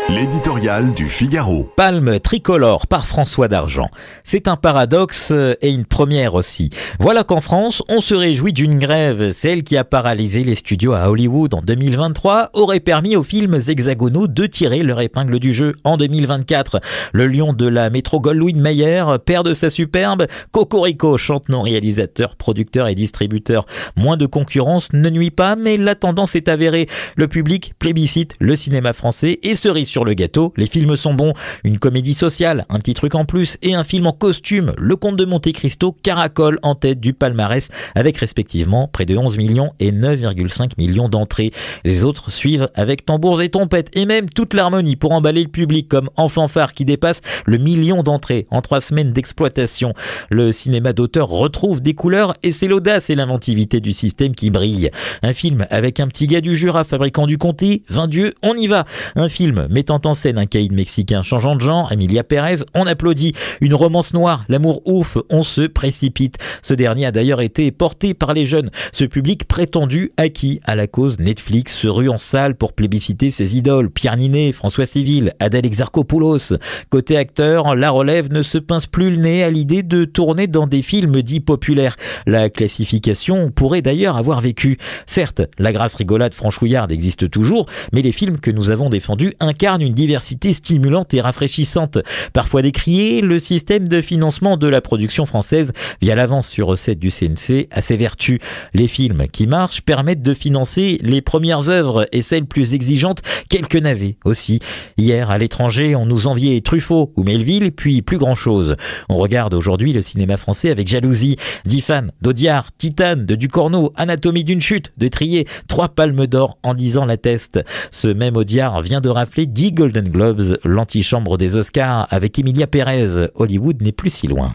L'éditorial du Figaro. Palme tricolore par François d'Argent. C'est un paradoxe et une première aussi. Voilà qu'en France, on se réjouit d'une grève. Celle qui a paralysé les studios à Hollywood en 2023 aurait permis aux films hexagonaux de tirer leur épingle du jeu en 2024. Le lion de la Metro-Goldwyn-Mayer perd de sa superbe. Cocorico chante nos réalisateurs, producteurs et distributeurs. Moins de concurrence ne nuit pas, mais la tendance est avérée. Le public plébiscite le cinéma français et cerise sur le gâteau, les films sont bons. Une comédie sociale, un petit truc en plus et un film en costume, Le Comte de Monte Cristo, caracole en tête du palmarès avec respectivement près de 11 millions et 9,5 millions d'entrées. Les autres suivent avec tambours et trompettes et même toute l'harmonie pour emballer le public comme En fanfare qui dépasse le million d'entrées en 3 semaines d'exploitation. Le cinéma d'auteur retrouve des couleurs et c'est l'audace et l'inventivité du système qui brillent. Un film avec un petit gars du Jura fabricant du comté, vin Dieu, on y va. Un film mettant en scène un caïd mexicain changeant de genre, Emilia Pérez, on applaudit. Une romance noire, l'amour ouf, on se précipite. Ce dernier a d'ailleurs été porté par les jeunes. Ce public prétendu acquis à la cause Netflix se rue en salle pour plébisciter ses idoles. Pierre Ninet, François Civil, Adèle Exarchopoulos. Côté acteur, la relève ne se pince plus le nez à l'idée de tourner dans des films dits populaires. La classification pourrait d'ailleurs avoir vécu. Certes, la grâce rigolade franchouillarde existe toujours, mais les films que nous avons défendus incarnent une diversité stimulante et rafraîchissante. Parfois décrié, le système de financement de la production française via l'avance sur recettes du CNC a ses vertus. Les films qui marchent permettent de financer les premières œuvres et celles plus exigeantes, quelques navets aussi. Hier, à l'étranger, on nous enviait Truffaut ou Melville, puis plus grand chose. On regarde aujourd'hui le cinéma français avec jalousie. 10 fans d'Audiard, Titane, de Ducorneau, Anatomie d'une chute, de Trier, 3 palmes d'or en 10 ans l'attestent. Ce même Audiard vient de rafler 10 Golden Globes, l'antichambre des Oscars avec Emilia Pérez. Hollywood n'est plus si loin.